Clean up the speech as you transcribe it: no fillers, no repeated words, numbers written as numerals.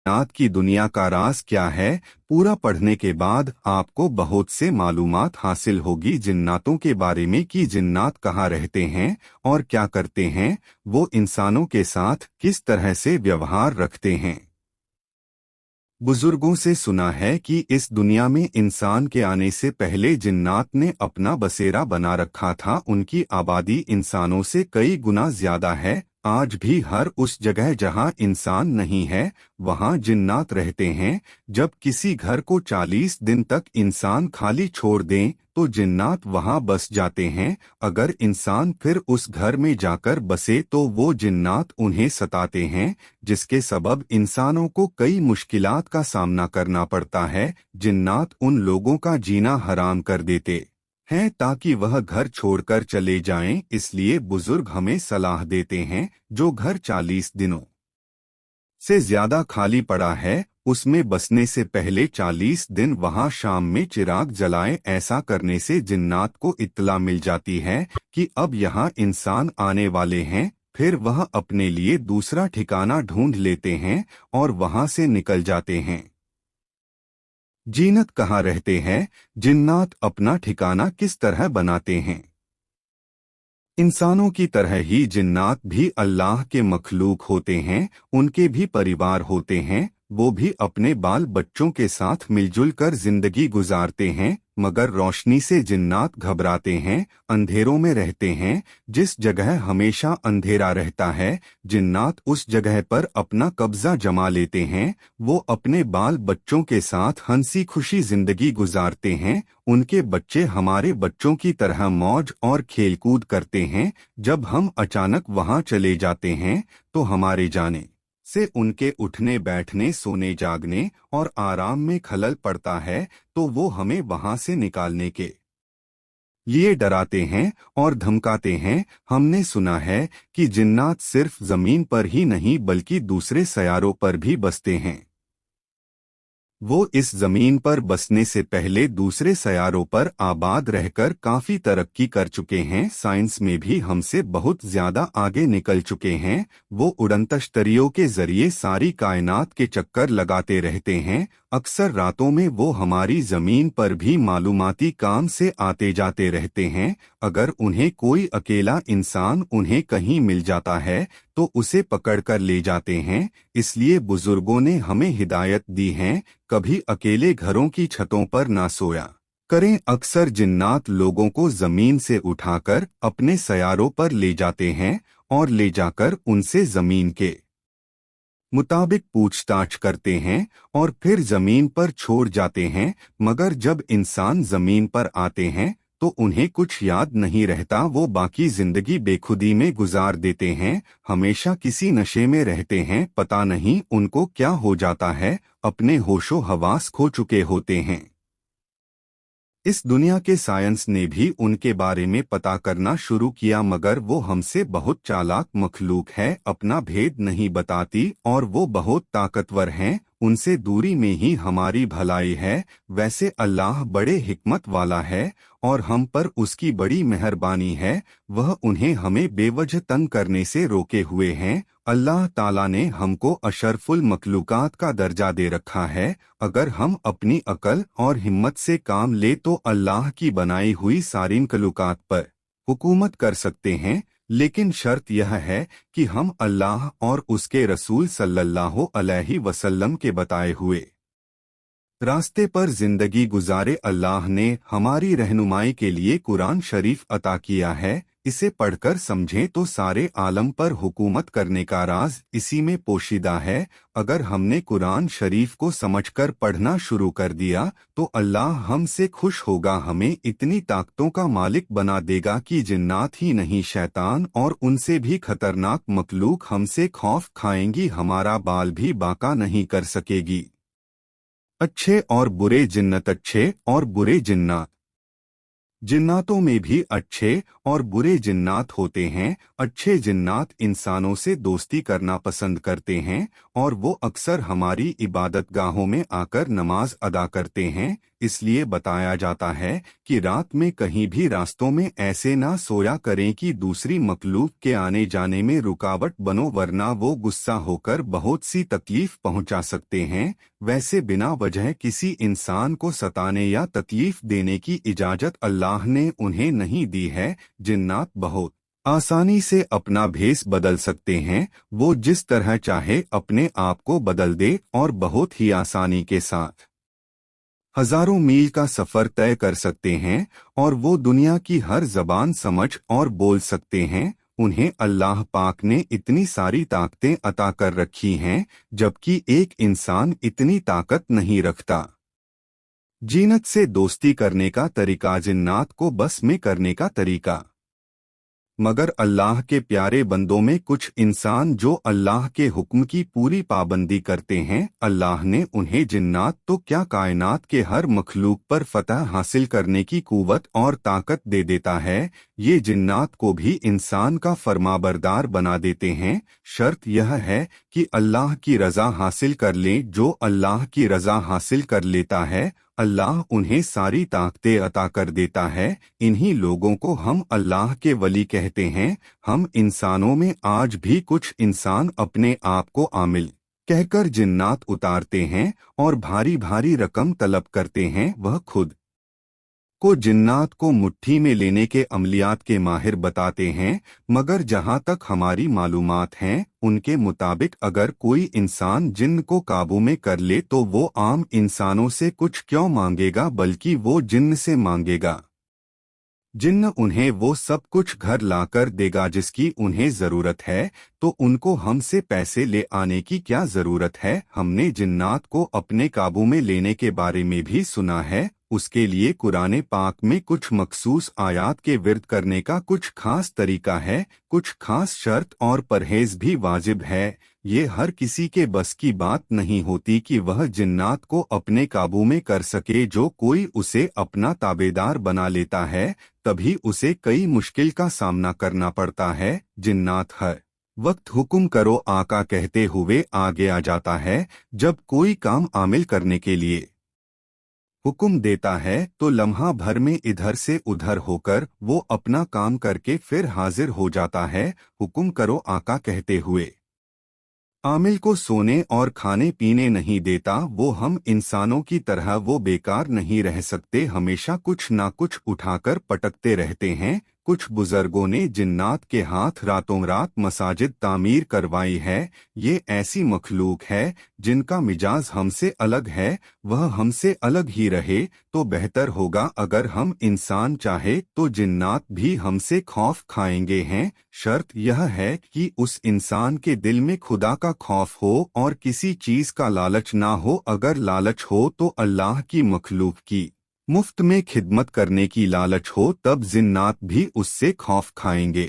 जिन्नात की दुनिया का राज क्या है। पूरा पढ़ने के बाद आपको बहुत से मालूमात हासिल होगी जिन्नातों के बारे में कि जिन्नात कहाँ रहते हैं और क्या करते हैं, वो इंसानों के साथ किस तरह से व्यवहार रखते हैं। बुजुर्गों से सुना है कि इस दुनिया में इंसान के आने से पहले जिन्नात ने अपना बसेरा बना रखा था। उनकी आबादी इंसानों से कई गुना ज्यादा है। आज भी हर उस जगह जहां इंसान नहीं है वहां जिन्नात रहते हैं। जब किसी घर को 40 दिन तक इंसान खाली छोड़ दें तो जिन्नात वहां बस जाते हैं। अगर इंसान फिर उस घर में जाकर बसे तो वो जिन्नात उन्हें सताते हैं, जिसके सबब इंसानों को कई मुश्किलात का सामना करना पड़ता है। जिन्नात उन लोगों का जीना हराम कर देते हैं ताकि वह घर छोड़कर चले जाएं। इसलिए बुजुर्ग हमें सलाह देते हैं जो घर 40 दिनों से ज्यादा खाली पड़ा है उसमें बसने से पहले 40 दिन वहां शाम में चिराग जलाएं। ऐसा करने से जिन्नात को इत्तला मिल जाती है कि अब यहाँ इंसान आने वाले हैं। फिर वह अपने लिए दूसरा ठिकाना ढूंढ लेते हैं और वहां से निकल जाते हैं। जीनत कहाँ रहते हैं। जिन्नात अपना ठिकाना किस तरह बनाते हैं। इंसानों की तरह ही जिन्नात भी अल्लाह के मखलूक होते हैं। उनके भी परिवार होते हैं। वो भी अपने बाल बच्चों के साथ मिलजुल कर जिंदगी गुजारते हैं। मगर रोशनी से जिन्नात घबराते हैं, अंधेरों में रहते हैं। जिस जगह हमेशा अंधेरा रहता है जिन्नात उस जगह पर अपना कब्जा जमा लेते हैं। वो अपने बाल बच्चों के साथ हंसी खुशी जिंदगी गुजारते हैं। उनके बच्चे हमारे बच्चों की तरह मौज और खेलकूद करते हैं। जब हम अचानक वहां चले जाते हैं तो हमारे जाने से उनके उठने बैठने सोने जागने और आराम में खलल पड़ता है, तो वो हमें वहां से निकालने के लिए डराते हैं और धमकाते हैं। हमने सुना है कि जिन्नात सिर्फ जमीन पर ही नहीं बल्कि दूसरे सयारों पर भी बसते हैं। वो इस जमीन पर बसने से पहले दूसरे सयारों पर आबाद रहकर काफी तरक्की कर चुके हैं। साइंस में भी हमसे बहुत ज्यादा आगे निकल चुके हैं। वो उड़नतश्तरियों के जरिए सारी कायनात के चक्कर लगाते रहते हैं। अक्सर रातों में वो हमारी जमीन पर भी मालूमाती काम से आते जाते रहते हैं। अगर उन्हें कोई अकेला इंसान उन्हें कहीं मिल जाता है तो उसे पकड़कर ले जाते हैं। इसलिए बुजुर्गों ने हमें हिदायत दी है, कभी अकेले घरों की छतों पर ना सोया करें। अक्सर जिन्नात लोगों को जमीन से उठाकर अपने सयारों पर ले जाते हैं और ले जाकर उनसे जमीन के मुताबिक पूछताछ करते हैं और फिर जमीन पर छोड़ जाते हैं। मगर जब इंसान जमीन पर आते हैं तो उन्हें कुछ याद नहीं रहता। वो बाकी जिंदगी बेखुदी में गुजार देते हैं, हमेशा किसी नशे में रहते हैं। पता नहीं उनको क्या हो जाता है, अपने होशो हवास खो चुके होते हैं। इस दुनिया के साइंस ने भी उनके बारे में पता करना शुरू किया, मगर वो हमसे बहुत चालाक मखलूक है, अपना भेद नहीं बताती और वो बहुत ताकतवर हैं। उनसे दूरी में ही हमारी भलाई है। वैसे अल्लाह बड़े हिकमत वाला है और हम पर उसकी बड़ी मेहरबानी है। वह उन्हें हमें बेवजह तंग करने से रोके हुए हैं। अल्लाह ताला ने हमको अशरफुल मखलूकात का दर्जा दे रखा है। अगर हम अपनी अकल और हिम्मत से काम ले तो अल्लाह की बनाई हुई सारी मखलूकात पर हुकूमत कर सकते हैं। लेकिन शर्त यह है कि हम अल्लाह और उसके रसूल सल्लल्लाहु अलैहि वसल्लम के बताए हुए रास्ते पर जिंदगी गुजारे। अल्लाह ने हमारी रहनुमाई के लिए कुरान शरीफ अता किया है। इसे पढ़कर समझें तो सारे आलम पर हुकूमत करने का राज इसी में पोशीदा है। अगर हमने कुरान शरीफ को समझकर पढ़ना शुरू कर दिया तो अल्लाह हमसे खुश होगा, हमें इतनी ताकतों का मालिक बना देगा कि जिन्नात ही नहीं शैतान और उनसे भी खतरनाक मखलूक हमसे खौफ खाएंगी, हमारा बाल भी बाका नहीं कर सकेगी। अच्छे और बुरे जिन्नत। अच्छे और बुरे जिन्नात। जिन्नातों में भी अच्छे और बुरे जिन्नात होते हैं। अच्छे जिन्नात इंसानों से दोस्ती करना पसंद करते हैं और वो अक्सर हमारी इबादतगाहों में आकर नमाज अदा करते हैं। اس لیے بتایا جاتا ہے کہ رات میں کہیں بھی راستوں میں ایسے نہ سویا کریں کہ دوسری مخلوق کے آنے جانے میں رکاوٹ بنو، ورنہ وہ غصہ ہو کر بہت سی تکلیف پہنچا سکتے ہیں۔ ویسے بنا وجہ کسی انسان کو ستانے یا تکلیف دینے کی اجازت اللہ نے انہیں نہیں دی ہے۔ جنات بہت آسانی سے اپنا بھیس بدل سکتے ہیں، وہ جس طرح چاہے اپنے آپ کو بدل دے اور بہت ہی آسانی کے ساتھ ہزاروں میل کا سفر طے کر سکتے ہیں، اور وہ دنیا کی ہر زبان سمجھ اور بول سکتے ہیں۔ انہیں اللہ پاک نے اتنی ساری طاقتیں عطا کر رکھی ہیں، جبکہ ایک انسان اتنی طاقت نہیں رکھتا۔ جینت سے دوستی کرنے کا طریقہ، جنات کو بس میں کرنے کا طریقہ۔ مگر اللہ کے پیارے بندوں میں کچھ انسان جو اللہ کے حکم کی پوری پابندی کرتے ہیں، اللہ نے انہیں جنات تو کیا کائنات کے ہر مخلوق پر فتح حاصل کرنے کی قوت اور طاقت دے دیتا ہے۔ یہ جنات کو بھی انسان کا فرمانبردار بنا دیتے ہیں۔ شرط یہ ہے کہ اللہ کی رضا حاصل کر لیں۔ جو اللہ کی رضا حاصل کر لیتا ہے، اللہ انہیں ساری طاقتیں عطا کر دیتا ہے۔ انہی لوگوں کو ہم اللہ کے ولی کہتے ہیں۔ ہم انسانوں میں آج بھی کچھ انسان اپنے آپ کو عامل کہہ کر جنات اتارتے ہیں اور بھاری بھاری رقم طلب کرتے ہیں۔ وہ خود کو جنات کو مٹھی میں لینے کے عملیات کے ماہر بتاتے ہیں، مگر جہاں تک ہماری معلومات ہیں، ان کے مطابق اگر کوئی انسان جن کو قابو میں کر لے تو وہ عام انسانوں سے کچھ کیوں مانگے گا، بلکہ وہ جن سے مانگے گا۔ جن انہیں وہ سب کچھ گھر لا کر دے گا جس کی انہیں ضرورت ہے، تو ان کو ہم سے پیسے لے آنے کی کیا ضرورت ہے؟ ہم نے جنات کو اپنے قابو میں لینے کے بارے میں بھی سنا ہے۔ اس کے لیے قرآن پاک میں کچھ مخصوص آیات کے ورد کرنے کا کچھ خاص طریقہ ہے، کچھ خاص شرط اور پرہیز بھی واجب ہے۔ یہ ہر کسی کے بس کی بات نہیں ہوتی کہ وہ جنات کو اپنے قابو میں کر سکے۔ جو کوئی اسے اپنا تابعدار بنا لیتا ہے، تبھی اسے کئی مشکل کا سامنا کرنا پڑتا ہے۔ جنات ہر وقت حکم کرو آقا کہتے ہوئے آگے آ جاتا ہے۔ جب کوئی کام عامل کرنے کے لیے حکم دیتا ہے تو لمحہ بھر میں ادھر سے ادھر ہو کر وہ اپنا کام کر کے پھر حاضر ہو جاتا ہے۔ حکم کرو آقا کہتے ہوئے عامل کو سونے اور کھانے پینے نہیں دیتا۔ وہ ہم انسانوں کی طرح وہ بیکار نہیں رہ سکتے، ہمیشہ کچھ نہ کچھ اٹھا کر پٹکتے رہتے ہیں۔ کچھ بزرگوں نے جنات کے ہاتھ راتوں رات مساجد تعمیر کروائی ہے۔ یہ ایسی مخلوق ہے جن کا مزاج ہم سے الگ ہے، وہ ہم سے الگ ہی رہے تو بہتر ہوگا۔ اگر ہم انسان چاہے تو جنات بھی ہم سے خوف کھائیں گے ہیں۔ شرط یہ ہے کہ اس انسان کے دل میں خدا کا خوف ہو اور کسی چیز کا لالچ نہ ہو۔ اگر لالچ ہو تو اللہ کی مخلوق کی مفت میں خدمت کرنے کی لالچ ہو، تب جنات بھی اس سے خوف کھائیں گے۔